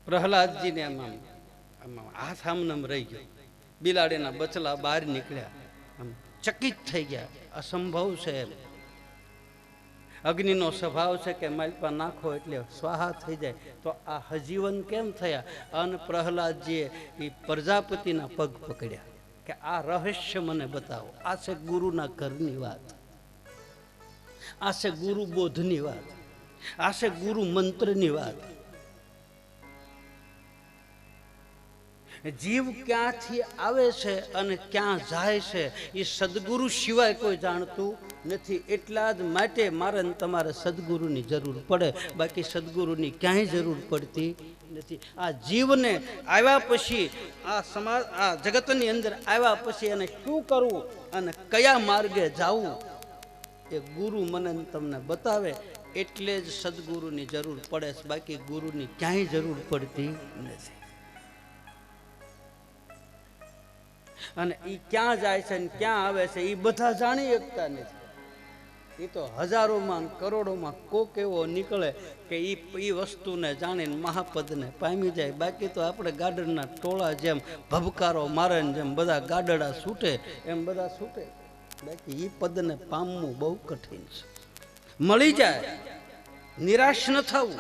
પ્રહલાદજીને આમ હાથ આમનામ રહી ગયો. બિલાડીના બચલા બહાર નીકળ્યા, આમ ચકિત થઈ ગયા. અસંભવ છે એમ. અગ્નિનો સ્વભાવ છે કે માલપા નાખો એટલે સ્વાહા થઈ જાય. તો આ હજીવન કેમ થયા? અને પ્રહલાદજીએ એ પ્રજાપતિના પગ પકડ્યા કે આ રહસ્ય મને બતાવો. આ છે ગુરુના ઘરની વાત, આ છે ગુરુ બોધની વાત, આ છે ગુરુ મંત્રની વાત. જીવ ક્યાંથી આવે છે અને ક્યાં જાય છે એ સદગુરુ સિવાય કોઈ જાણતું નથી. એટલા જ માટે મારે તમારે સદગુરુની જરૂર પડે, બાકી સદગુરુની ક્યાંય જરૂર પડતી નથી. આ જીવને આવ્યા પછી, આ સમાજ, આ જગતની અંદર આવ્યા પછી એને શું કરવું અને કયા માર્ગે જવું એ ગુરુ મને તમને બતાવે. એટલે જ સદગુરુની જરૂર પડે છે, બાકી ગુરુની ક્યાંય જરૂર પડતી નથી. અને એ ક્યાં જાય છે ને ક્યાં આવે છે એ બધા જાણી શકતા નથી. એ તો હજારોમાં કરોડોમાં કોક એવો નીકળે કે એ વસ્તુને જાણીને મહાપદને પામી જાય. બાકી તો આપણે ગાડરના ટોળા જેમ ભભકારો મારે જેમ બધા ગાડડા છૂટે એમ બધા છૂટે. બાકી એ પદને પામવું બહુ કઠિન છે. મળી જાય, નિરાશ ન થવું.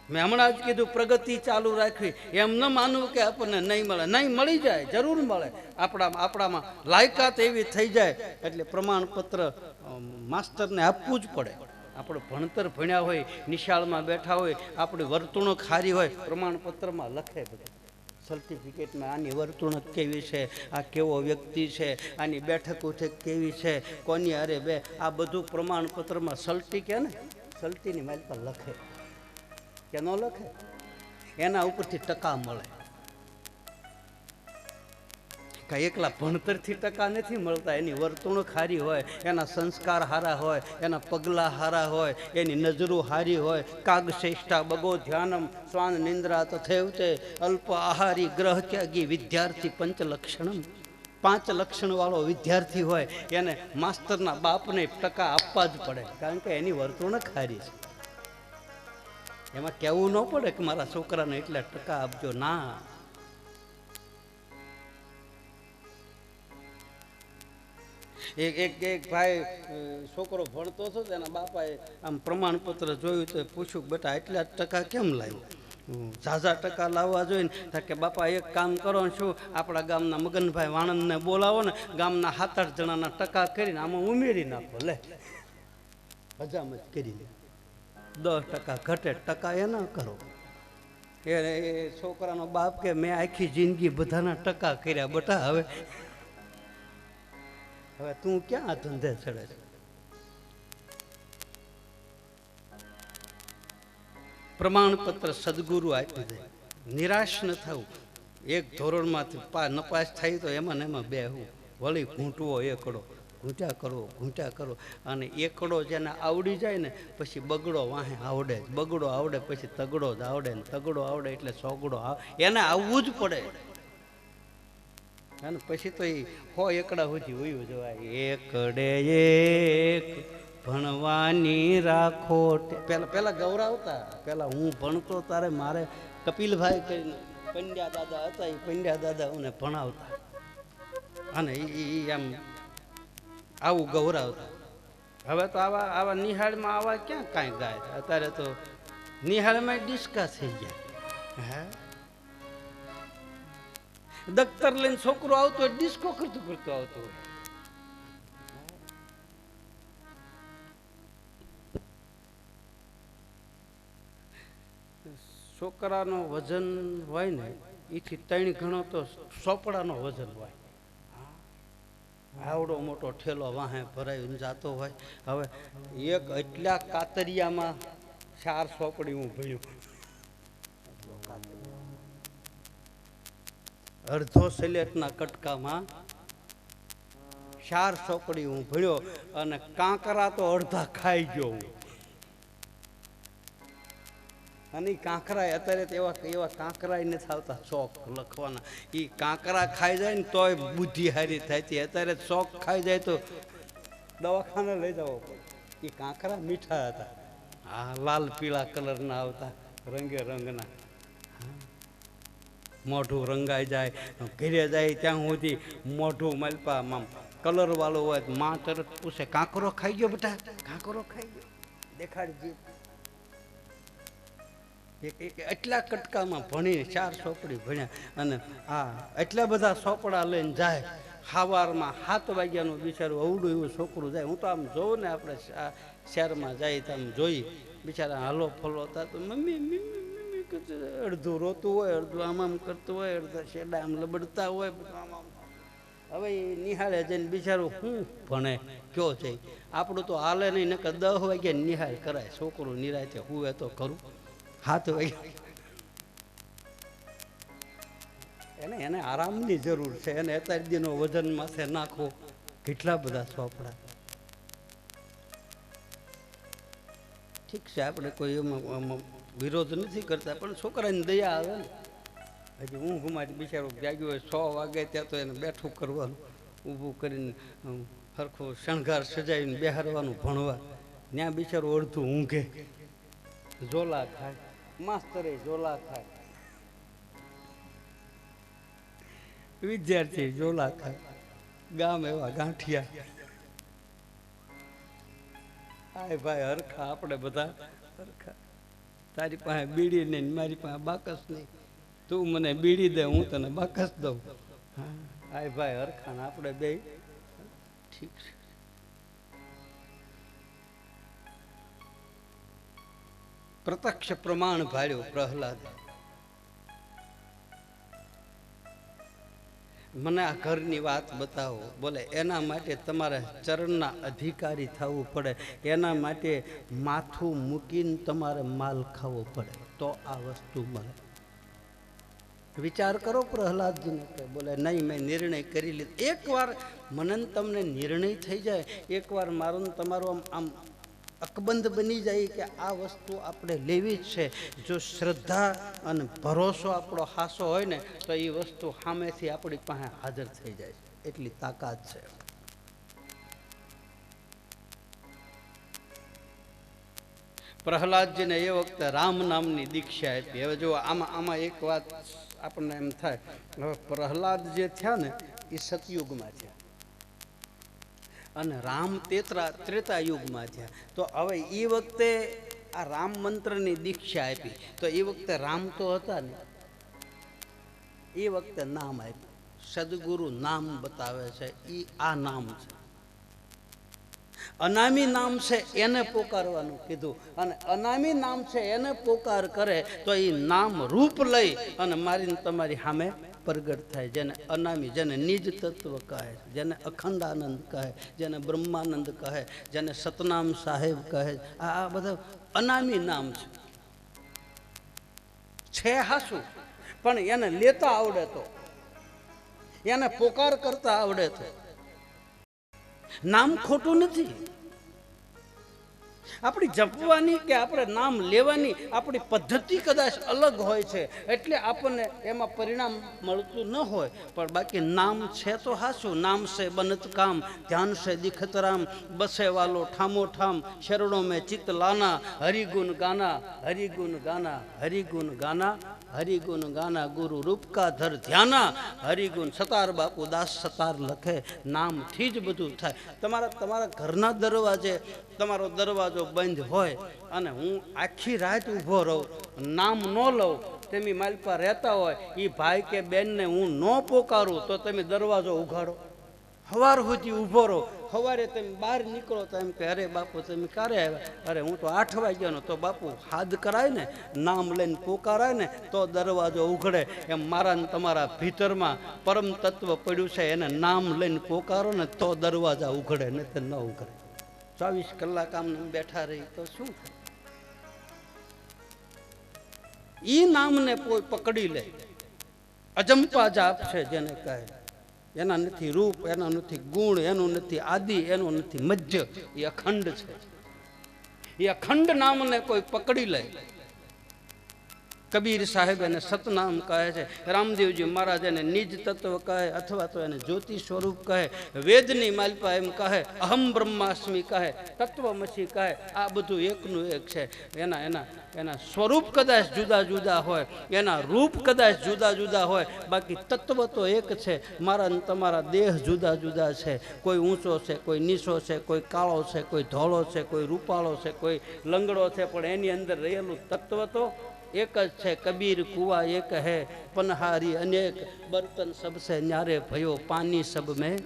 મેં હમણાં જ કીધું પ્રગતિ ચાલુ રાખવી. એમ ન માનવું કે આપણને નહીં મળે. નહીં, મળી જાય, જરૂર મળે. આપણામાં લાયકાત એવી થઈ જાય એટલે પ્રમાણપત્ર માસ્તરને આપવું જ પડે. આપણે ભણતર ભણ્યા હોય, નિશાળમાં બેઠા હોય, આપણી વર્તણૂક સારી હોય, પ્રમાણપત્રમાં લખે બધું. સર્ટિફિકેટમાં આની વર્તણૂક કેવી છે, આ કેવો વ્યક્તિ છે, આની બેઠકો છે કેવી છે, કોની અરે બે, આ બધું પ્રમાણપત્રમાં સલ્ટી કે ને સલ્ટીની મારી પર લખે કે ન લખે. એના ઉપરથી ટકા મળે. કાંઈ એકલા ભણતરથી ટકા નથી મળતા. એની વર્તણૂક સારી હોય, એના સંસ્કાર સારા હોય, એના પગલાં સારા હોય, એની નજરો સારી હોય. કાગ શ્રેષ્ઠા બગો ધ્યાનમ શ્વાન નિંદ્રા તથૈવતે અલ્પ આહારી ગ્રહ ત્યાગી વિદ્યાર્થી પંચલક્ષણમ. 5 લક્ષણ વાળો વિદ્યાર્થી હોય એને માસ્તરના બાપને ટકા આપવા જ પડે, કારણ કે એની વર્તણૂક સારી છે. એમાં કહેવું ન પડે કે મારા છોકરાને એટલા ટકા આપજો. ના, એક ભાઈ છોકરો ભણતો હતો, એના બાપાએ આમ પ્રમાણપત્ર જોયું તો પૂછ્યું, બેટા એટલા ટકા કેમ લાવ્યો? ઝાઝા ટકા લાવવા જોઈએ ને. કે બાપા એક કામ કરો ને, શું આપણા ગામના મગનભાઈ વાણંદને બોલાવો ને, ગામના 7-8 જણાના ટકા કરીને આમાં ઉમેરી નાખો. લે, હજામત કરીને 10% ઘટે, ટકા એ ના કરો. એ છોકરાનો બાપ કે મેં આખી જિંદગી બધાના ટકા કર્યા બેટા, હવે તું ક્યાં ધંધે ચડે છે? પ્રમાણપત્ર સદગુરુ આપી દે. નિરાશ ન થવું. એક ધોરણમાંથી નપાસ થાય તો એમાં ને એમાં બેહવું. વળી ઘૂંટવો એકડો, ઘૂંટ્યા કરો. અને એકડો જેને આવડી જાય ને પછી બગડો વાહે આવડે. બગડો આવડે પછી તગડો જ આવડે ને તગડો આવડે એટલે સોગડો એને આવવું જ પડે. અને પછી તો એ 100 એકડા સુધી ઉયું જવાય. એકડે એક ભણવાની રાખો. પેલા ગૌરાવતા. પેલા હું ભણતો તારે મારે કપિલભાઈ કરીને પંડ્યા દાદા હતા, એ પંડ્યા દાદા મને ભણાવતા અને એ આમ આવું ગૌરાવતા. હવે તો આવા નિહાળમાં આવા ક્યાં કાંઈ ગાય. અત્યારે તો નિહાળમાં ડિસ્કા થઈ ગયા. હે, દફતર લઈને છોકરો આવતો હોય, ડિસ્કો કરતો આવતો હોય. છોકરાનો વજન હોય ને એથી 3 ગણો તો સોપડાનો વજન હોય. આવડો મોટો ઠેલો વાહે ભરાઈને જતો હોય. હવે એક એટલા કાતરિયામાં 4 સોપડી હું ભણ્યું. અડધો સિલેટના કટકામાં 4 સોપડી હું ભણ્યો. અને કાંકરા તો અડધા ખાઈ ગયો હું. અને કાંકરા અત્યારે તો એવા કાંકરા નથી આવતા શોખ લખવાના. એ કાંકરા ખાઈ જાય ને તોય બુદ્ધિ હારી થાય છે. અત્યારે શોખ ખાઈ જાય તો દવાખાને લઈ જવો પડે. એ કાંકરા મીઠા હતા. હા, લાલ પીળા કલરના આવતા. રંગે રંગના મોઢું રંગાઈ જાય, ઘરે જાય ત્યાં સુધી મોઢું માલપામાં કલર વાળો હોય તો માં તરત પૂછે કાંકરો ખાઈ ગયો બેટા, કાંકરો ખાઈ ગયો, દેખાડજી. એટલા કટકામાં ભણી 4 ચોપડી ભણ્યા અને એટલા બધા ચોપડા લઈને જાય. સવારમાં 7 વાગ્યાનું બિચારું અવડું એવું છોકરું જાય. હું તો આમ જોઉં ને, આપણે શહેરમાં જાય તો આમ જોઈ બિચારા હાલો ફલો હતા તો મમ્મી મમ્મી અડધું રોતું હોય, અડધું આમ કરતું હોય, અડધા શેડા આમ લબડતા હોય. હવે એ નિહાળે જઈને બિચારું શું ભણે કયો છે. આપણું તો હાલે નહીં, નકર 10 વાગ્યા નિહાળ કરાય. છોકરું નિરાયતે હુવે તો ખરું. 7 વાગ્યા એને આરામની જરૂર છે. એને અત્યાર દીનો વજન માથે નાખો, કેટલા બધા ચોપડા. ઠીક છે, આપણે કોઈ એમાં વિરોધ નથી કરતા, પણ છોકરાની દયા આવે ને. હજી ઊંઘ મારી બિચારો જાગ્યો હોય 6 વાગે ત્યાં તો એને બેઠું કરવાનું, ઊભું કરીને સરખું શણગાર સજાવીને બેહારવાનું ભણવા. ત્યાં બિચારો અડધું ઊંઘે, ઝોલા ખાય, માસ્તરે ઝોલા ખાય, વિદ્યાર્થી ઝોલા ખાય, ગામ એવા ગાંઠિયા. હાય ભાઈ હરખા, આપણે બધા હરખા. તારી પાસે બીડી નહીં, મારી પાસે બાકસ નહીં. તું મને બીડી દે, હું તને બાકસ દઉં. હાય ભાઈ હરખા, આપણે બે ઠીક છે. પ્રત્યક્ષ પ્રમાણ ભાળ્યું પ્રહલાદ. મને આ ઘરની વાત બતાવો. બોલે એના માટે તમારે ચરણના અધિકારી થવું પડે, એના માટે માથું મૂકીને તમારે માલ ખાવો પડે તો આ વસ્તુ મળે. વિચાર કરો પ્રહલાદજીને કે બોલે નહીં, મેં નિર્ણય કરી લીધો. એકવાર મને તમને નિર્ણય થઈ જાય, એકવાર મારું તમારું આમ અકબંધ બની જાય કે આ વસ્તુ આપણે લેવી જ છે. જો શ્રદ્ધા અને ભરોસો આપણો હાસો હોય ને તો એ વસ્તુ સામેથી આપણી પાસે હાજર થઈ જાય છે. એટલી તાકાત છે. પ્રહલાદજીને એ વખતે રામ નામની દીક્ષા આપી. હવે જો આમાં એક વાત આપણને એમ થાય, હવે પ્રહલાદ જે થયા ને એ સતયુગમાં થયા અને રામ ત્રેતા યુગમાં થયા. તો હવે એ વખતે આ રામ મંત્રની દીક્ષા આપી તો એ વખતે રામ તો હતા ને, એ વખતે નામ આપ્યું. સદગુરુ નામ બતાવે છે, એ આ નામ છે. અનામી નામ છે એને પોકારવાનું કીધું, અને અનામી નામ છે એને પોકાર કરે તો એ નામ રૂપ લઈ અને મારીને તમારી સામે પ્રગટ થાય. જેને અનામી, જેને નિજ તત્વ કહે, જેને અખંડ આનંદ કહે, જેને બ્રહ્માનંદ કહે, જેને સતનામ સાહેબ કહે, આ બધા અનામી નામ છે. હાસું, પણ એને લેતા આવડે તો, એને પોકાર કરતા આવડે તો. નામ ખોટું નથી. આપણી જપવાની કે આપણે નામ લેવાની આપણી પદ્ધતિ કદાચ અલગ હોય છે, એટલે આપણને એમાં પરિણામ મળતું ન હોય, પણ બાકી નામ છે તો હાસું. નામ સે બનત કામ, ધ્યાન સે દિખત રામ, બસે વાલો ઠામો ઠામ, શરણો મેં ચિત્ત લાના, હરિગુણ ગાના, હરિગુણ ગાના, હરિગુણ ગાના, હરિગુણ ગાના, ગુરુ રૂપકા ધર ધ્યાના, હરિગુણ. સતાર બાપુ દાસ સતાર લખે, નામથી જ બધું થાય. તમારા ઘરના દરવાજે તમારો દરવાજો બંધ હોય અને હું આખી રાત ઊભો રહું, નામ ન લઉં, તમે માલપા રહેતા હોય, એ ભાઈ કે બેનને હું ન પોકારું તો તમે દરવાજો ઉઘાડો, સવાર સુધી ઊભો રહો. સવારે તમે બહાર નીકળો તો એમ કે અરે બાપુ તમે ક્યારે આવ્યા? અરે હું તો 8 વાગ્યાનો. તો બાપુ હાદ કરાય ને, નામ લઈને પોકારાય ને તો દરવાજો ઉઘડે. એમ મારા ને તમારા ભીતરમાં પરમ તત્વ પડ્યું છે, એને નામ લઈને પોકારો ને તો દરવાજા ઉઘડે, ને તો ન ઉઘડે. 24 કલાક આમ બેઠા રહી તો શું થાય? ઈ નામને કોઈ પકડી લે. અજંપા જાપ છે જેને કહે. એના નથી રૂપ, એના નથી ગુણ, એનું નથી આદિ, એનું નથી મધ્ય, એ અખંડ છે. એ અખંડ નામને કોઈ પકડી લે કબીર સાહેબ એને સતનામ કહે છે, રામદેવજી મહારાજ એને નિજ તત્વ કહે અથવા તો એને જ્યોતિ સ્વરૂપ કહે, વેદની માલપા એમ કહે, અહમ બ્રહ્માસ્મિ કહે, તત્વમસી કહે. આ બધું એકનું એક છે. એના એના એના સ્વરૂપ કદાચ જુદા જુદા હોય, એના રૂપ કદાચ જુદા જુદા હોય, બાકી તત્વ તો એક છે. મારા અને તમારા દેહ જુદા જુદા છે. કોઈ ઊંચો છે, કોઈ નીચો છે, કોઈ કાળો છે, કોઈ ધોળો છે, કોઈ રૂપાળો છે, કોઈ લંગડો છે, પણ એની અંદર રહેલું તત્વ તો એક જ છે. કબીર કુવા એક હૈ, પનહારી અનેક, બર્તન સબસે ન્યારે ભયો, પાણી સબ મેં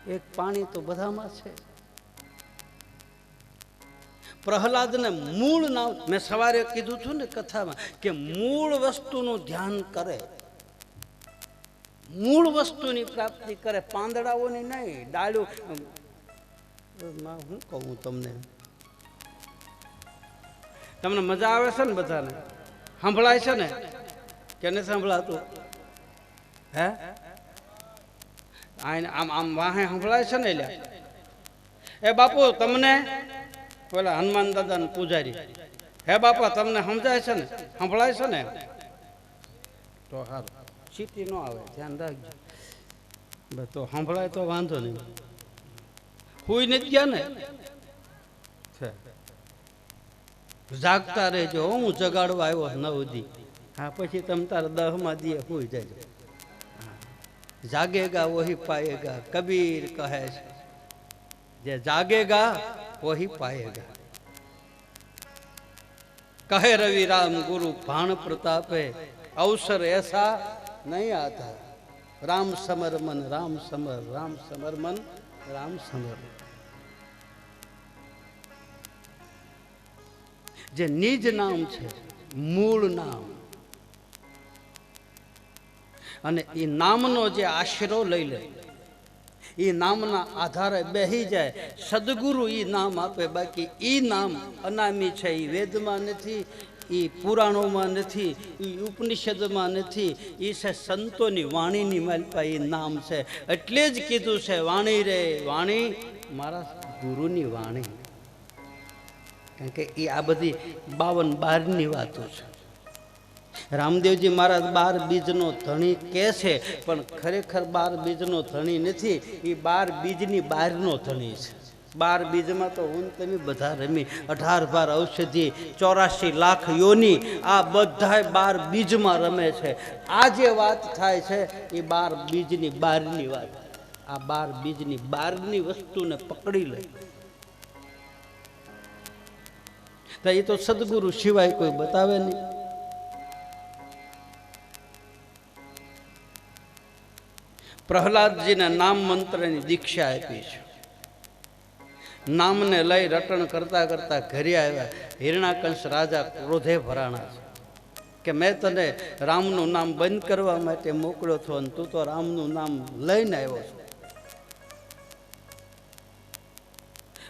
એક. પાણી તો બધામાં છે. પ્રહલાદને મૂળ નામ, મેં સવારે કીધું હતું ને કથામાં, કે મૂળ વસ્તુનું ધ્યાન કરે, મૂળ વસ્તુની પ્રાપ્તિ કરે, પાંદડાઓની નહીં. ડાળ્યું હું કહું તમને, તમને મજા આવે છે ને? બધાને સંભળાય છે ને કે નથી સંભળાતું? હે, આમ આમ વાહે સંભળાય છે ને? લ્યા એ બાપુ તમને, પેલા હનુમાન દાદા ને પૂજારી, હે બાપા તમને સમજાય છે ને, સંભળાય છે ને? તો સારું, સીટી ન આવે, ધ્યાન રાખજો. તો સંભળાય તો વાંધો નહીં. હુઈ નથી ગયા ને? જાગતા રહેજો, હું જગાડવા આવ્યો 9 દી. હા, પછી તમે તારા 10મા દીએ હુઈ જજો. જાગેગા વહી પાએગા, કબીર કહે છે. જે જાગેગા વહી પાએગા. કહે રવિ રામ ગુરુ ભાણ પ્રતાપે, અવસર ऐसा नहीं आता. राम समर मन राम समर, राम समर मन राम समर. જે નિજ નામ છે, મૂળ નામ, અને એ નામનો જે આશરો લઈ લે, એ નામના આધારે બેહી જાય, સદગુરુ એ નામ આપે. બાકી એ નામ અનામી છે, એ વેદમાં નથી, એ પુરાણોમાં નથી, એ ઉપનિષદમાં નથી, એ છે સંતોની વાણીની માલપા એ નામ છે. એટલે જ કીધું છે, વાણી રે વાણી, મારા ગુરુની વાણી. કારણ કે એ આ બધી 52-12ની વાતો છે. રામદેવજી મહારાજ 12 બીજનો ધણી કહે છે, પણ ખરેખર 12 બીજનો ધણી નથી, એ 12 બીજની બહારનો ધણી છે. 12 બીજમાં તો હું તમે બધા રમી, 18 ભાર ઔષધિ, 84 લાખ યોની, આ બધા 12 બીજમાં રમે છે. આ જે વાત થાય છે એ 12 બીજની બહારની વાત. આ 12 બીજની બહારની વસ્તુને પકડી લે તો એ તો સદગુરુ સિવાય કોઈ બતાવે નહીં. પ્રહલાદજીને નામ મંત્રની દીક્ષા આપી છે. નામને લઈ રટણ કરતા કરતા ઘરે આવ્યા. હિરણાકંશ રાજા ક્રોધે ભરાણા છે કે મેં તને રામનું નામ બંધ કરવા માટે મોકલ્યો છો અને તું તો રામનું નામ લઈને આવ્યો છો.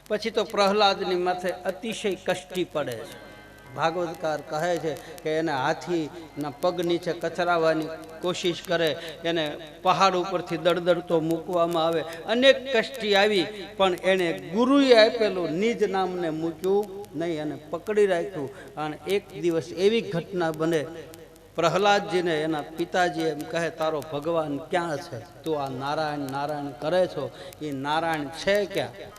પછી તો પ્રહલાદની માથે અતિશય કષ્ટી પડે છે. ભાગવતકાર કહે છે કે એને હાથીના પગ નીચે કચરાવવાની કોશિશ કરે, એને પહાડ ઉપરથી દળદળતો મૂકવામાં આવે, અનેક કષ્ટી આવી, પણ એણે ગુરુએ આપેલું નિજ નામને મૂક્યું નહીં, અને પકડી રાખ્યું. અને એક દિવસ એવી ઘટના બને, પ્રહલાદજીને એના પિતાજી એમ કહે, તારો ભગવાન ક્યાં છે? તું આ નારાયણ નારાયણ કરે છો, એ નારાયણ છે ક્યાં?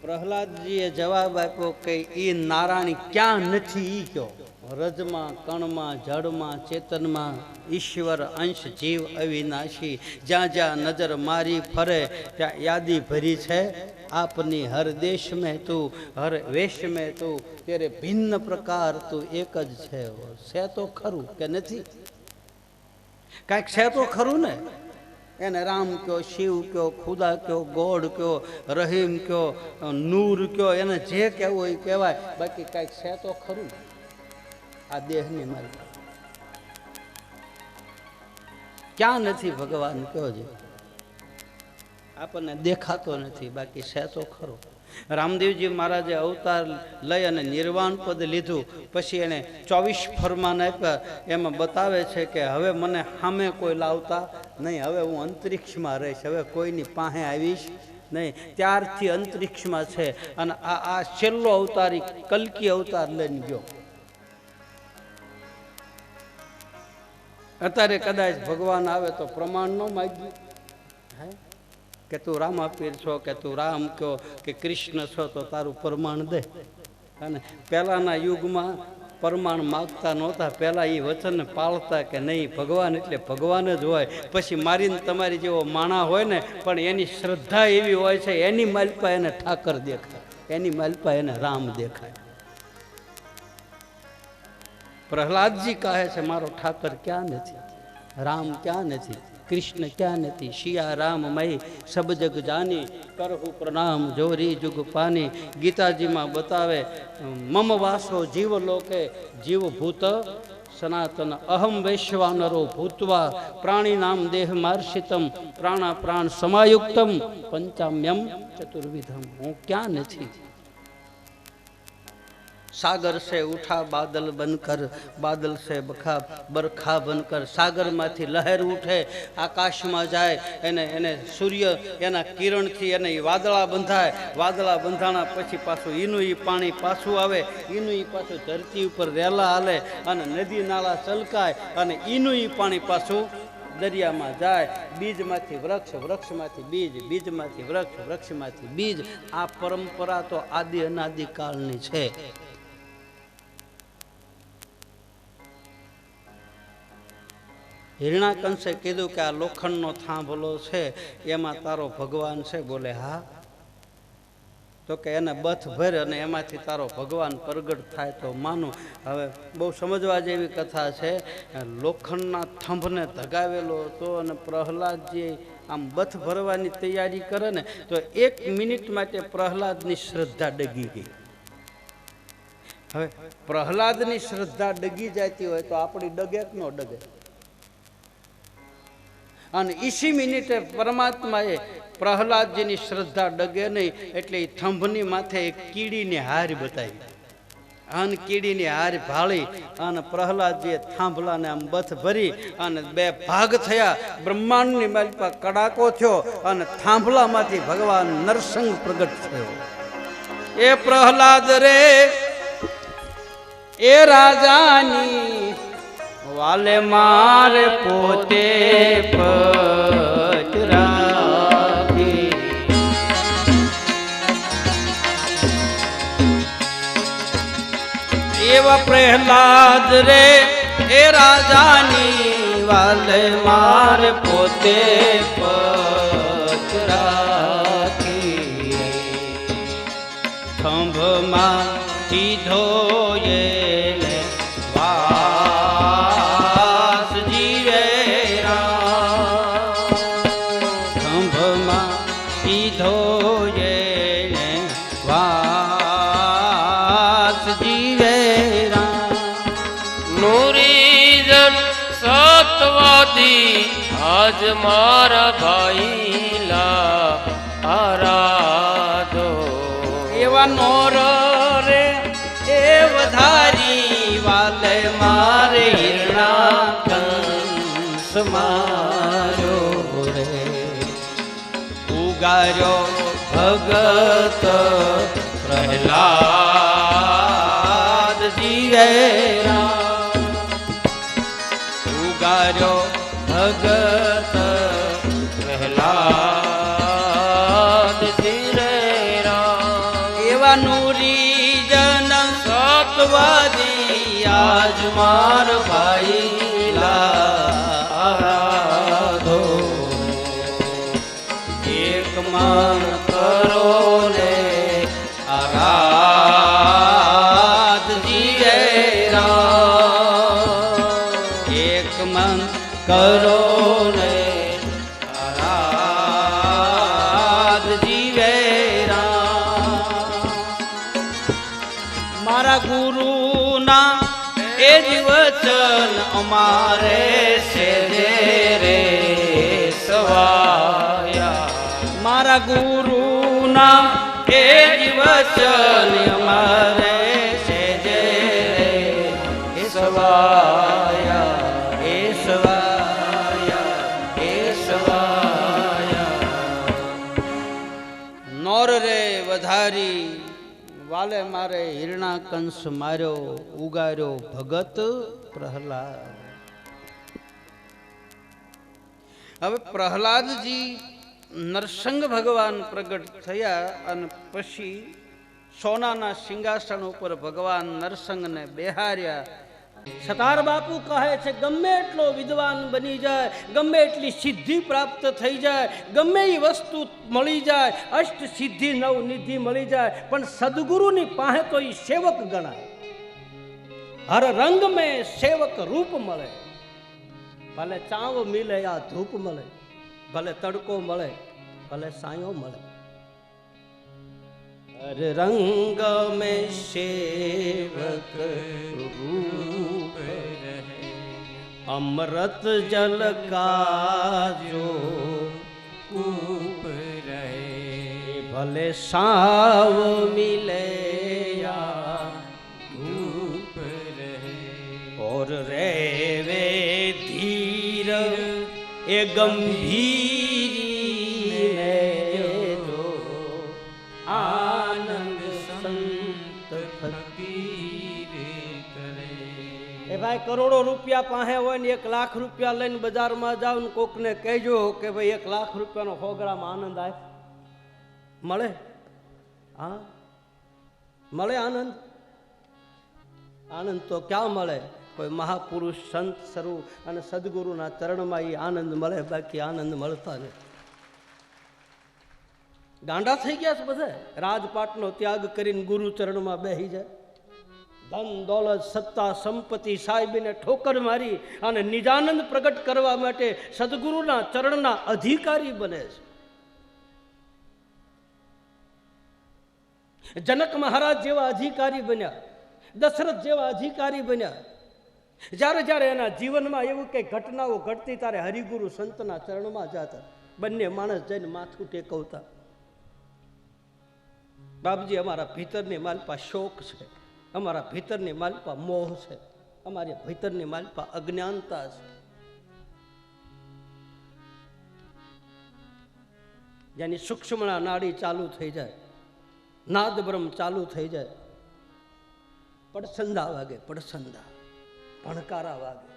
પ્રહલાદજીએ જવાબ આપ્યો કે એ નારાયણ ક્યાં નથી ઈ કયો. રજમાં, કણમાં, જળમાં, ચેતનમાં ઈશ્વર અંશ જીવ અવિનાશી, જ્યાં જ્યાં નજર મારી ફરે ત્યાં યાદી ભરી છે આપની. હર દેશ મેં તું, હર વેશ મેં તું, તેરે ભિન્ન પ્રકાર તું એક જ છે. છે તો ખરું કે નથી? કાંઈક છે તો ખરું ને? એને રામ કયો, શિવ કયો, ખુદા કયો, ગોડ કયો, રહીમ કયો, નૂર કયો, એને જે કહેવું એ કહેવાય, બાકી કાંઈક છે તો ખરું આ દેહની મારી. ક્યાં નથી ભગવાન કયો છે? આપણને દેખાતો નથી, બાકી છે તો ખરો. રામદેવજી મહારાજે અવતાર લઈ અને નિર્વાણ પદ લીધું. પછી એને 24 ફરમાન આપ્યા. એમાં બતાવે છે કે હવે મને સામે કોઈ લાવતા નહીં, હવે હું અંતરિક્ષમાં રહીશ, હવે કોઈની પાસે આવીશ નહીં. ત્યારથી અંતરિક્ષમાં છે. અને આ છેલ્લો અવતાર કલ્કી અવતાર લઈને ગયો. અત્યારે કદાચ ભગવાન આવે તો પ્રમાણ ન માગ્યું હે કે તું રામાપીર છો કે તું રામ કયો કે કૃષ્ણ છો તો તારું પ્રમાણ દે. અને પહેલાના યુગમાં પ્રમાણ માગતા નહોતા. પહેલા એ વચન પાળતા કે નહીં ભગવાન એટલે ભગવાન જ હોય. પછી મારીને તમારી જેવો માણા હોય ને પણ એની શ્રદ્ધા એવી હોય છે, એની માલપા એને ઠાકર દેખાય, એની માલપા એને રામ દેખાય. પ્રહલાદજી કહે છે મારો ઠાકર ક્યાં નથી, રામ ક્યાં નથી, કૃષ્ણ ક્યાં નથી. શિયા રામ મય સબ જગ જાની, કરહુ પ્રણામ જોરી જુગ પાની. ગીતાજીમાં બતાવે મમ વાસો જીવ લોકે જીવ ભૂત સનાતન અહમ વૈશ્વાનરો ભૂતવા પ્રાણી નામ દેહ માર્ષિતમ પ્રાણા પ્રાણ સમાયુક્તમ પંચામ્યમ ચતુર્વિધમ. હું ક્યાં નથી. सागर से उठा बादल बनकर, बादल से बरखा बनकर. सागरમાંથી લહેર ઉઠે, આકાશમાં જાય, એને સૂર્ય એના કિરણથી એને વાદળા બંધાય. વાદળા બંધાણા પછી પાછું ઈનું ઈ પાણી પાછું આવે, ઈનું ઈ પાછું ધરતી ઉપર રેલા હાલે અને નદી નાળા છલકાય અને ઈનું ઈ પાણી પાછું દરિયામાં જાય. બીજમાંથી વૃક્ષ, વૃક્ષમાંથી બીજ, બીજમાંથી વૃક્ષ, વૃક્ષમાંથી બીજ. આ પરંપરા તો આદિ અનાદિ કાળની છે. હિરણાકંશે કીધું કે આ લોખંડનો થાંભલો છે એમાં તારો ભગવાન છે. બોલે હા. તો કે એને બથ ભર અને એમાંથી તારો ભગવાન પ્રગટ થાય તો માનું. હવે બહુ સમજવા જેવી કથા છે. લોખંડના થંભને ધગાવેલો હતો અને પ્રહલાદજી આમ બથ ભરવાની તૈયારી કરે ને તો 1 મિનિટ માટે પ્રહલાદની શ્રદ્ધા ડગી ગઈ. હવે પ્રહલાદની શ્રદ્ધા ડગી જતી હોય તો આપણી ડગે કે ન ડગે? અને ઈસી મિનિટે પરમાત્માએ પ્રહલાદજીની શ્રદ્ધા ડગે નહીં એટલે એ થંભની માથે એક કીડીની હાર બતાવી અને કીડીની હાર ભાળી અને પ્રહલાદજીએ થાંભલાને આમ બથ ભરી અને 2 ભાગ થયા. બ્રહ્માંડની માલિપા કડાકો થયો અને થાંભલામાંથી ભગવાન નરસિંહ પ્રગટ થયો. એ પ્રહલાદ રે એ રાજાની વાલે મારે પોતે પચરાખી. એવા પ્રહલાદ રે એ રાજાની વાલે મારે પોતે પચરાખી. ખંભમાં કીધો આજ મારા ભાઈલા આરાધો. એવા નોર રે એ વધારી વાલે મારે હિરણા કંસ માર્યો રે. ઉગાર્યો ભગત પ્રહલાદ જીવે રામ. ઉગાર્યો ભગત પ્રહલાદ ધીરે રામ. એવા નૂરી જન સતવાદી આજ માર ભાઈલા આરાધો. એક મન કરો ને આરાધ જીવે રામ. એક મન કરો ને આરાધ જીવે રામ. મારા ગુરુના એ જ વચન અમારે છે રે સવાયા. મારા ગુરુના એ જ વચન અમારે છે રે સવાયા. એ સવાયા નોર રે વધારી વાલે મારે હિરણા કંસ માર્યો. ઉગાર્યો ભગત પ્રહલાદ. હવે પ્રહલાદજી નરસંગ ભગવાન પ્રગટ થયા અને પછી સોનાના સિંહાસન ઉપર ભગવાન નરસંગને બેહાર્યા. સતાર બાપુ કહે છે ગમે એટલો વિદ્વાન બની જાય, ગમે એટલી સિદ્ધિ પ્રાપ્ત થઈ જાય, ગમે એ વસ્તુ મળી જાય, અષ્ટ સિદ્ધિ નવ નિધિ મળી જાય, પણ સદગુરુની પાસે તો એ સેવક ગણાય. હર રંગ મેં સેવક રૂપ મળે, ભલે ચાવ મિલે આ ધૂપ મળે, ભલે તડકો મળે, ભલે સાયો મળે. હર રંગ મેં સેવક રૂપ રહે, અમૃત જલ કા જો કૂપ રહે, ભલે સાવ મિલે યા ધૂપ રહે. और रेवे धीर ए गंभीरी में जो आनंद संत फकीर करे. ए भाई करोड़ो रुपया पाहे હોય ને 1 લાખ રૂપિયા લઈને બજારમાં જાવ ને કોકને કહેજો કે ભાઈ 1 લાખ રૂપિયાનો 100 ગ્રામ આનંદ આય, મળે? હા મળે આનંદ? આનંદ તો ક્યાં મળે? કોઈ મહાપુરુષ સંત સ્વરૂપ અને સદગુરુના ચરણમાં એ આનંદ મળે, બાકી આનંદ મળતા નથી. ગાંડા થઈ ગયા છે બધા, રાજપાટનો ત્યાગ કરીને ગુરુ ચરણમાં બેસી જાય. ધન દોલત સત્તા સંપત્તિ સાહેબીને ઠોકર મારી અને નિજાનંદ પ્રગટ કરવા માટે સદગુરુના ચરણના અધિકારી બને છે. જનક મહારાજ જેવા અધિકારી બન્યા, દશરથ જેવા અધિકારી બન્યા. જ્યારે જ્યારે એના જીવનમાં એવું કંઈ ઘટનાઓ ઘટતી ત્યારે હરિગુરુ સંતના ચરણમાં જતા, બંને માણસ જઈને માથું ટેકવતા. બાપજી અમારા ભીતરની માલપા શોક છે, અમારા ભીતરની માલપા મોહ છે, અમારી ભીતરની માલપા અજ્ઞાનતા છે. જેની સૂક્ષ્મણા નાડી ચાલુ થઈ જાય, નાદ બ્રહ્મ ચાલુ થઈ જાય, પડસંદા વાગે, પડસંદા ભણકારા વાગે.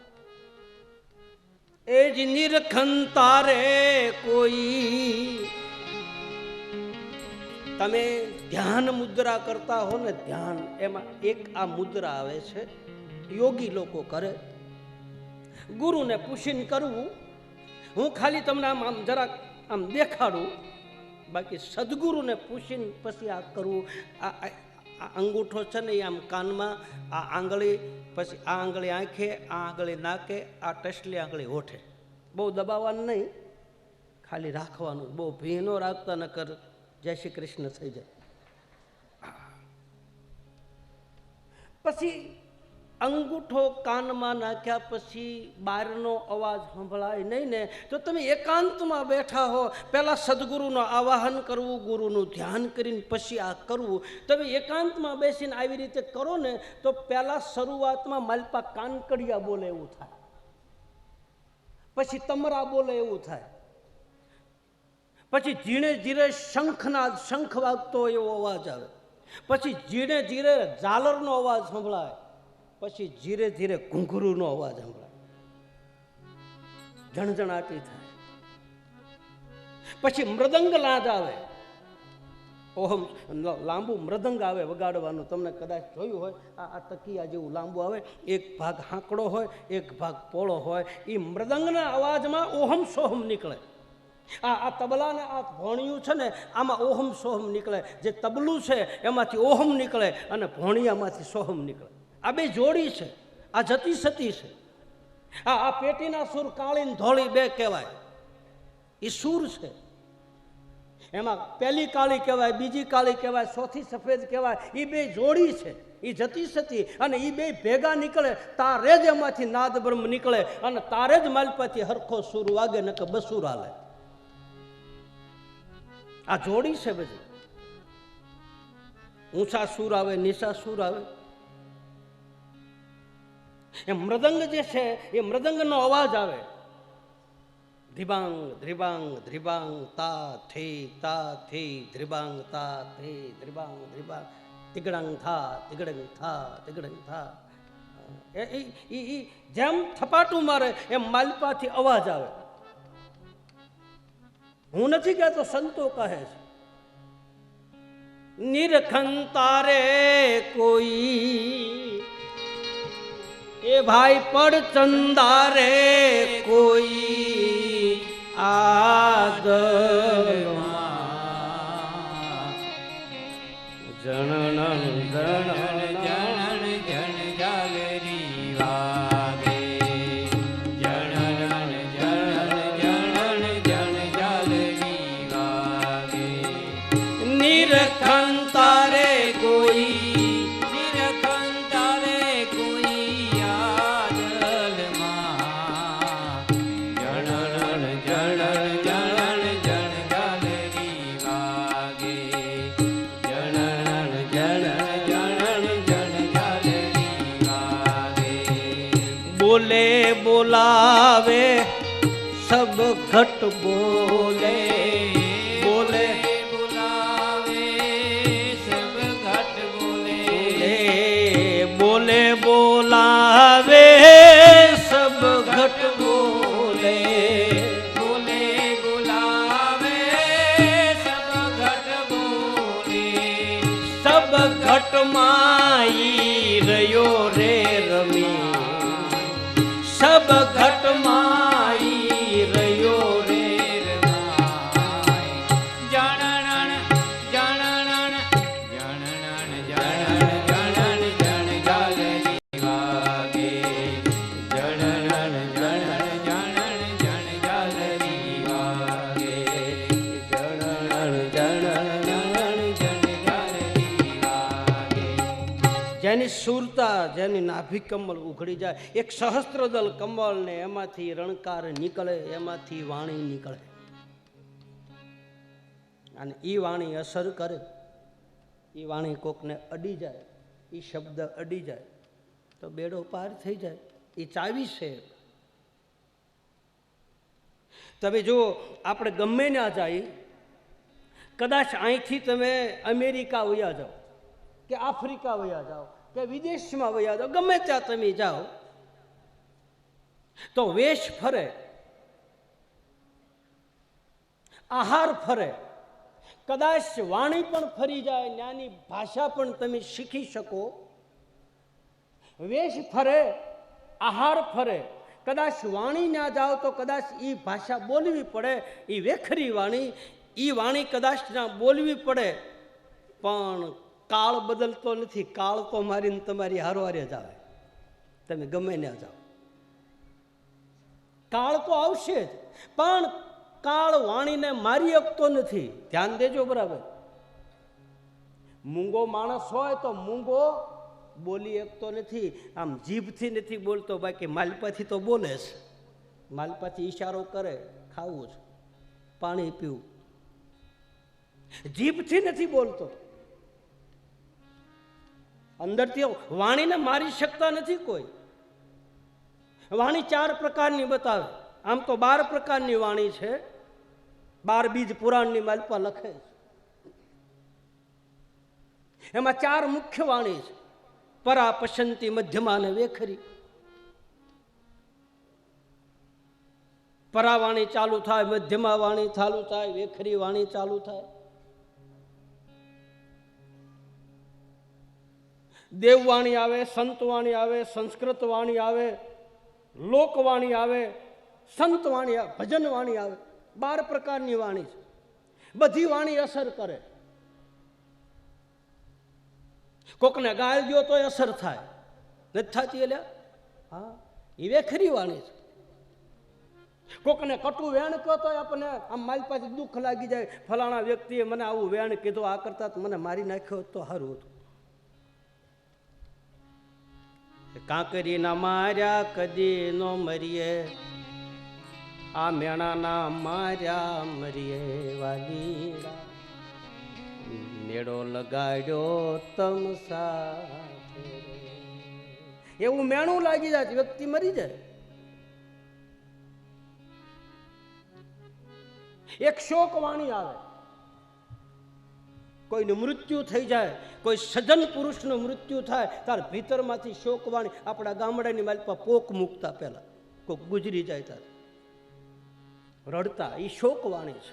એ જ નિરખન તારે કોઈ, તમે ધ્યાન મુદ્રા કરતા હો ને, ધ્યાન એમાં એક આ મુદ્રા આવે છે, યોગી લોકો કરે. ગુરુને પૂછીને કરવું, હું ખાલી તમને આમ જરાક આમ દેખાડું, બાકી સદગુરુને પૂછીને પછી આ કરવું. આ અંગૂઠો છે ને એ આમ કાનમાં, આ આંગળી, પછી આ આંગળી આંખે, આ આંગળી નાકે, આ ટસલી આંગળી હોઠે. બહુ દબાવવાનું નહીં, ખાલી રાખવાનું, બહુ ભીનો રાખતા ન કર, જય શ્રી કૃષ્ણ થઈ જાય. પછી અંગૂઠો કાનમાં નાખ્યા પછી બહારનો અવાજ સંભળાય નહીં ને, તો તમે એકાંતમાં બેઠા હો, પહેલાં સદગુરુનો આવાહન કરવું, ગુરુનું ધ્યાન કરીને પછી આ કરવું. તમે એકાંતમાં બેસીને આવી રીતે કરો ને, તો પહેલાં શરૂઆતમાં માલપા કાનકડિયા બોલે એવું થાય, પછી તમરા બોલે એવું થાય, પછી ધીરે ધીરે શંખ વાગતો એવો અવાજ આવે, પછી ધીરે ધીરે ઝાલરનો અવાજ સંભળાય, પછી ધીરે ધીરે ઘૂંઘરૂનો અવાજ સંભળાય, ઝણઝણાટી થાય, પછી મૃદંગ લાદ આવે. ઓહમ લાંબુ મૃદંગ આવે વગાડવાનું, તમને કદાચ જોયું હોય, આ તકિયા જેવું લાંબુ આવે, એક ભાગ હાંકડો હોય, એક ભાગ પોળો હોય. એ મૃદંગના અવાજમાં ઓહમ સોહમ નીકળે. આ તબલાને આ ભોણિયું છે ને, આમાં ઓહમ સોહમ નીકળે. જે તબલું છે એમાંથી ઓહમ નીકળે અને ભોણિયામાંથી સોહમ નીકળે. આ બે જોડી છે, આ જતી સતી છે. આ પેટીના સૂર કાળી ને ધોળી બે કહેવાય, એ સૂર છે. એમાં પહેલી કાળી કહેવાય, બીજી કાળી કહેવાય, ચોથી સફેદ કહેવાય. એ બે જોડી છે, એ જતી સતી, અને એ બે ભેગા નીકળે તારે જ એમાંથી નાદ બ્રહ્મ નીકળે, અને તારે જ માલપાથી હરખો સૂર વાગે ને કે બસુર હાલે. આ જોડી છે બધી. ઊંચા સૂર આવે, નીચા સૂર આવે. એ મૃદંગ જે છે એ મૃદંગનો અવાજ આવે, ધ્રિબાંગ ધ્રિબાંગ ધ્રિબાંગ તા થી ધ્રિબાંગ તા થી ધ્રિબાંગ ધ્રિબાંગ તિગડંગ થા તિગડંગ થા તિગડંગ થા. એ જેમ થપાટું મારે એમ માલપાથી અવાજ આવે. હું નથી કહેતો, સંતો કહે છે. નિરખંતારે કોઈ એ ભાઈ પડ ચંદારે કોઈ આદરમાં જણન જણન જણન જણ જાગરી વાગે જણન જણન જણન જણ જાગરી વાગે નિરખંતારે કોઈ નિરખંતારે કોઈ આદલમાં જણન જણન જણન જણ જાગરી વાગે જણન જણન જણન જણ જાગરી વાગે બોલે બોલાવે સબ ઘટ બોલે બોલે બોલાવે સબ ઘટ બોલે બોલે બોલાવે સબ ઘટ બોલે બોલે બોલાવે સબ ઘટ બોલે સબ ઘટ માઈ રહ્યો રે રમી સબ ઘટ માઈ રહ્યો રે જણન જણન જણન જણન જણન જણ જાગરી વાગે જણન જણન જણન જણ જાગરી વાગે જણન જણન જણન જણ જાગરી વાગે જેની સુરતા જેની નાભી કમળ ઉઘડી જાય, એક સહસ્ત્રદલ કમળ ને એમાંથી રણકાર નીકળે, એમાંથી વાણી નીકળે અને ઈ વાણી અસર કરે. ઈ વાણી કોકને અડી જાય, ઈ શબ્દ અડી જાય તો બેડો પાર થઈ જાય. એ ચાવી છે. તમે જુઓ, આપણે ગમે ના જાય, કદાચ અહીંથી તમે અમેરિકા વયા જાઓ કે આફ્રિકા વયા જાઓ કે વિદેશમાં વયા જાઓ, ગમે ત્યાં તમે જાઓ તો વેશ ફરે, આહાર ફરે, કદાચ વાણી પણ ફરી જાય, ત્યાંની ભાષા પણ તમે શીખી શકો. વેશ ફરે, આહાર ફરે, કદાચ વાણી ના જાઓ તો કદાચ એ ભાષા બોલવી પડે, એ વેખરી વાણી, એ વાણી કદાચ ના બોલવી પડે. પણ કાળ બદલતો નથી. કાળ તો મારીને તમારી હારવારે જ આવે, તમે ગમે ના જાઓ. કાળ તો આવશે જ, પણ કાળ વાણીને મારી શકતો નથી. ધ્યાન દેજો બરાબર. મૂંગો માણસ હોય તો મૂંગો બોલી શકતો નથી, આમ જીભથી નથી બોલતો, બાકી માલપાથી તો બોલે છે. માલપાથી ઈશારો કરે, ખાવું છે, પાણી પીવું, જીભથી નથી બોલતો. અંદરથી વાણીને મારી શકતા નથી કોઈ. વાણી 4 પ્રકારની બતાવે. આમ તો 12 પ્રકારની વાણી છે. 12 બીજ પુરાણની માલપા લખે છે. એમાં 4 મુખ્ય વાણી છે: પરા, પસંતી, મધ્યમા અને વેખરી. પરા વાણી ચાલુ થાય, મધ્યમા વાણી ચાલુ થાય, વેખરી વાણી ચાલુ થાય. દેવવાણી આવે, સંતવાણી આવે, સંસ્કૃત વાણી આવે, લોકવાણી આવે, સંતવાણી આવે, ભજન વાણી આવે. 12 પ્રકારની વાણી છે. બધી વાણી અસર કરે. કોકને ગાળ દો તો અસર થાય, નથી થતી? એટલે હા, એ વેખરી વાણી છે. કોકને કટુ વેણ કહો તો આપણને આમ મારી પાસે દુઃખ લાગી જાય, ફલાણા વ્યક્તિએ મને આવું વેણ કીધું, આ કરતા મને મારી નાખ્યો તો સારું હતું. કાંકરી ના માર્યા કદી નો મરીએ, આ મેણા ના માર્યા મરીએ વાલીડા, મેળો લગાડ્યો તમ સાથે. એવું મેણું લાગી જાય, વ્યક્તિ મરી જાય. એક શોક વાણી આવે, કોઈનું મૃત્યુ થઈ જાય, કોઈ સજ્જન પુરુષનું મૃત્યુ થાય, તાર ભીતરમાંથી શોકવાણી. આપણા ગામડાની માલપા પોક મૂકતા પહેલા કોઈક ગુજરી જાય તાર રડતા, એ શોકવાણી છે.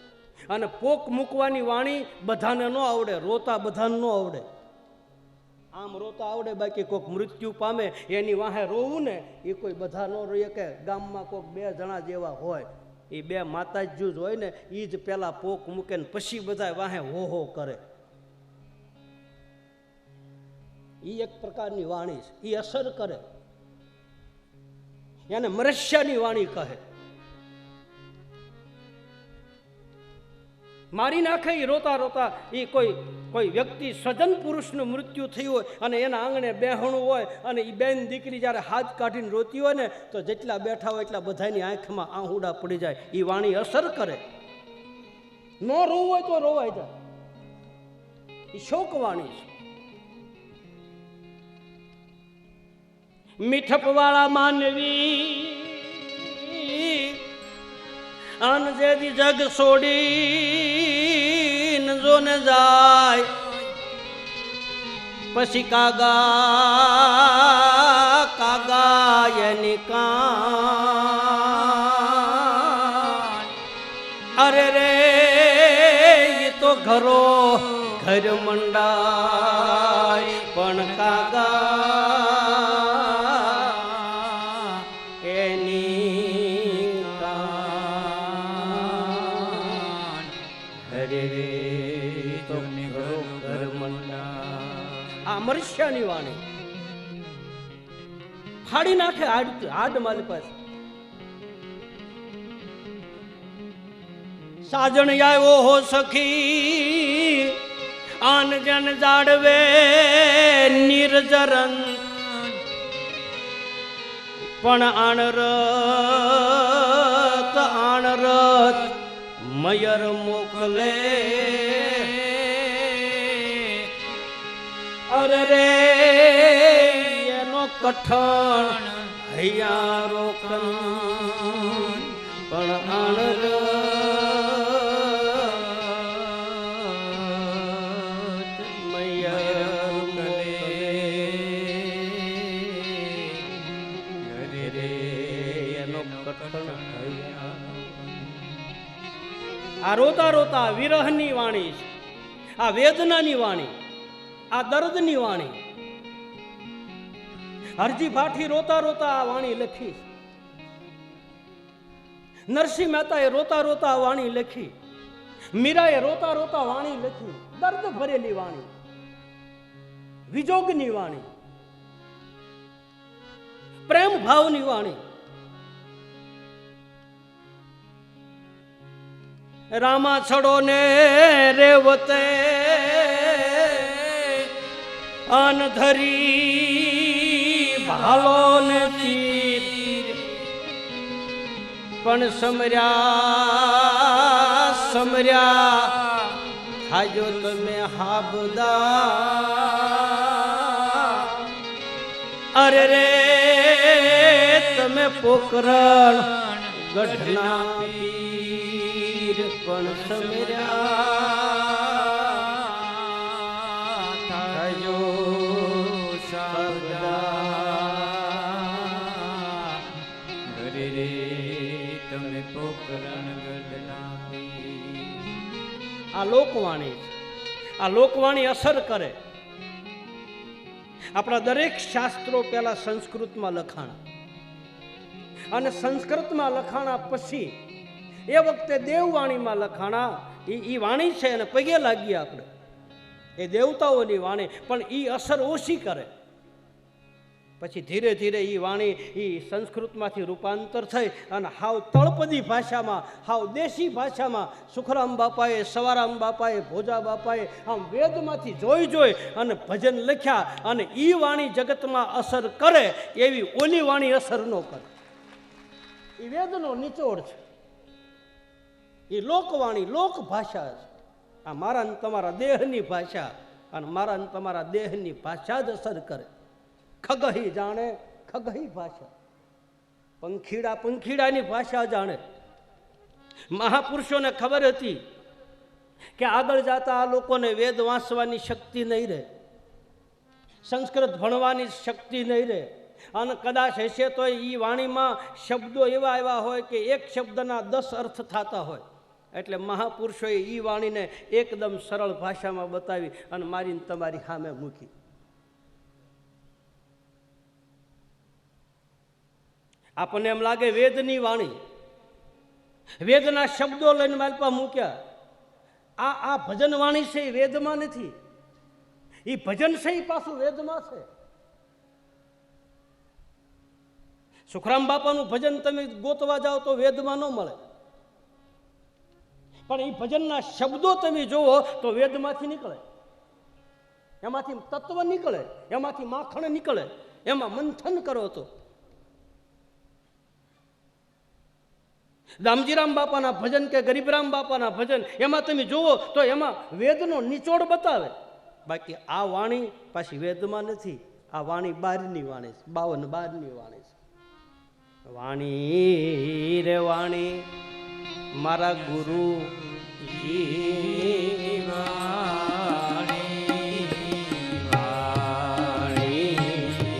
અને પોક મૂકવાની વાણી બધાને ન આવડે, રોતા બધાને ન આવડે. આમ રોતા આવડે, બાકી કોઈક મૃત્યુ પામે એની વાહે રોવું ને એ કોઈ બધા ન રોઈએ. કે ગામમાં કોઈક 2 જણા જેવા હોય, એ 2 માતાજી જ હોય ને, એ જ પેલા પોક મૂકે ને પછી બધા વાહે હો હો કરે. એ એક પ્રકારની વાણી છે, એ અસર કરે. એને મરસ્યાની વાણી કહે. મારી નાખે એ રોતા રોતા. એ કોઈ વ્યક્તિ સ્વજન પુરુષનું મૃત્યુ થયું હોય અને એના આંગણે બેહણું હોય અને એ બેન દીકરી જ્યારે હાથ કાઢીને રોતી હોય ને, તો જેટલા બેઠા હોય એટલા બધાની આંખમાં આહુડા પડી જાય. એ વાણી અસર કરે. ન રોવું હોય તો રોવાઈ જાય. એ શોક વાણી છે. મીઠપ વાળા માનવી અન જેદી જગ છોડી જોને જાય, પછી કાગા કાગા એની કાન. અરે રે એ તો ઘરો ઘર મંડાય, પણ કાગા મરસ્યાની વાણી ફાડી નાખે હાડ મારી પાસે. સાજણ આવ્યો હો સખી આન જન જાડવે નિર્જરન, પણ આણરત મયર મોકલે. અરે રે એનો કઠણ હૈયારો પણ આણર મયર મોકલે. અરે રે એનો કઠણ હૈયારો. આ રોતા રોતા વિરહની વાણી છે, આ વેદનાની વાણી, આ દર્દની વાણી. હરજી ભાઠી રોતા રોતા આ વાણી લખી. નરસિંહ મહેતાએ રોતા રોતા વાણી લખી. મીરાએ રોતા રોતા વાણી લખી. દર્દ ભરેલી વાણી, વિજોગની વાણી, પ્રેમ ભાવની વાણી. રામા છડો ને રેવતે અનધરી ભાલો ને તીર, પણ સમર્યા ખાજો તમે હાબદા. અરે રે તમે પોકરણ ગઢના પીર, પણ સમર્યા આ લોકવાણી. આ લોકવાણી અસર કરે. આપણા દરેક શાસ્ત્રો પહેલા સંસ્કૃતમાં લખાણા, અને સંસ્કૃતમાં લખાણા પછી એ વખતે દેવવાણીમાં લખાણા. એ વાણી છે અને પગે લાગીએ આપણે, એ દેવતાઓની વાણી, પણ એ અસર ઓછી કરે. પછી ધીરે ધીરે એ વાણી એ સંસ્કૃતમાંથી રૂપાંતર થઈ અને હાવ તળપદી ભાષામાં, હાવ દેશી ભાષામાં સુખરામ બાપાએ, સવારામ બાપાએ, ભોજા બાપાએ આમ વેદમાંથી જોઈ અને ભજન લખ્યા. અને એ વાણી જગતમાં અસર કરે એવી ઓલી વાણી અસર ન કરે. એ વેદનો નિચોડ છે. એ લોકવાણી, લોક ભાષા છે. આ મારા ને તમારા દેહની ભાષા, અને મારા ને તમારા દેહની ભાષા જ અસર કરે. ખગહી જાણે ખગહી ભાષા, પંખીડાની ભાષા જાણે. મહાપુરુષોને ખબર હતી કે આગળ જતા આ લોકોને વેદ વાંચવાની શક્તિ નહીં રહે, સંસ્કૃત ભણવાની શક્તિ નહીં રહે, અને કદાચ હશે તો એ વાણીમાં શબ્દો એવા હોય કે એક શબ્દના 10 અર્થ થતા હોય. એટલે મહાપુરુષોએ એ વાણીને એકદમ સરળ ભાષામાં બતાવી અને મારીને તમારી સામે મૂકી. આપણને એમ લાગે વેદની વાણી, વેદના શબ્દો લઈને માલપા મૂક્યા. આ ભજન વાણી છે એ વેદમાં નથી, એ ભજન છે એ પાછું વેદમાં છે. સુખરામ બાપાનું ભજન તમે ગોતવા જાઓ તો વેદમાં ન મળે, પણ એ ભજનના શબ્દો તમે જુઓ તો વેદમાંથી નીકળે, એમાંથી તત્વ નીકળે, એમાંથી માખણ નીકળે, એમાં મંથન કરો તો. દામજીરામ બાપાના ભજન કે ગરીબરામ બાપાના ભજન એમાં તમે જુઓ તો એમાં વેદનો નિચોડ બતાવે. બાકી આ વાણી પાછી વેદમાં નથી, આ વાણી બારની વાણી છે, 52 વાણી છે. વાણી રે વાણી મારા ગુરુ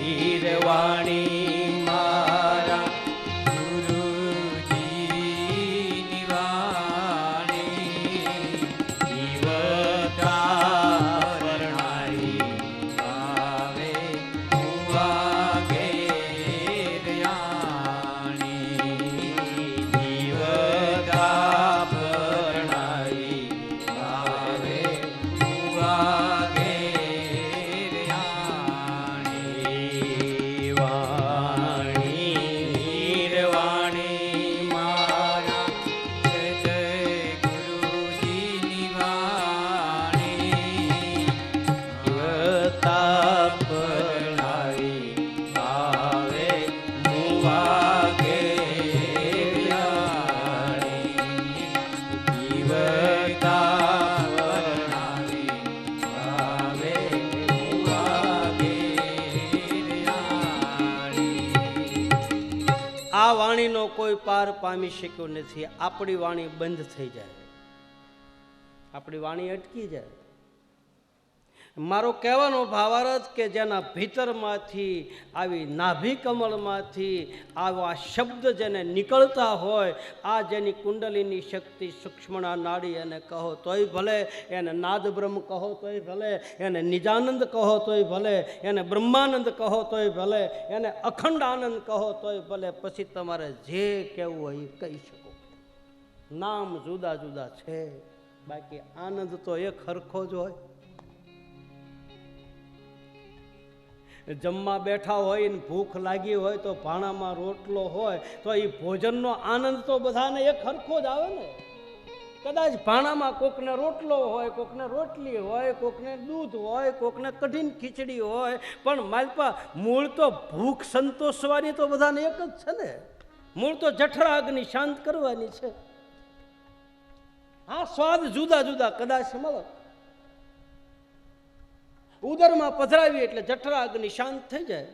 વાણી રે વાણી મારા ગુરુજીની વાણી જીવતા પરણાઈ આવે વાગે આ વાણીનો કોઈ પાર પામી શક્યો નથી. આપણી વાણી બંધ થઈ જાય, આપણી વાણી અટકી જાય. મારો કહેવાનો ભાવાર્થ કે જેના ભીતરમાંથી આવી નાભી કમળમાંથી આવા શબ્દ જેને નીકળતા હોય, આ જેની કુંડલીની શક્તિ સૂક્ષ્મણા નાડી એને કહો તોય ભલે, એને નાદ બ્રહ્મ કહો તોય ભલે, એને નિજાનંદ કહો તોય ભલે, એને બ્રહ્માનંદ કહો તોય ભલે, એને અખંડ આનંદ કહો તોય ભલે. પછી તમારે જે કહેવું હોય એ કહી શકો. નામ જુદા જુદા છે, બાકી આનંદ તો એક હરખો જ હોય. જમવા બેઠા હોય ને ભૂખ લાગી હોય તો ભાણામાં રોટલો હોય તો એ ભોજનનો આનંદ તો બધાને એક હરખો જ આવે ને. કદાચ ભાણામાં કોકને રોટલો હોય, કોકને રોટલી હોય, કોકને દૂધ હોય, કોકને કઠિન ખીચડી હોય, પણ માલપા મૂળ તો ભૂખ સંતોષવાની તો બધાને એક જ છે ને. મૂળ તો જઠરા અગ્નિ શાંત કરવાની છે. આ સ્વાદ જુદા જુદા કદાચ મળે, ઉદરમાં પધરાવી એટલે જઠરા અગ્નિ શાંત થઈ જાય.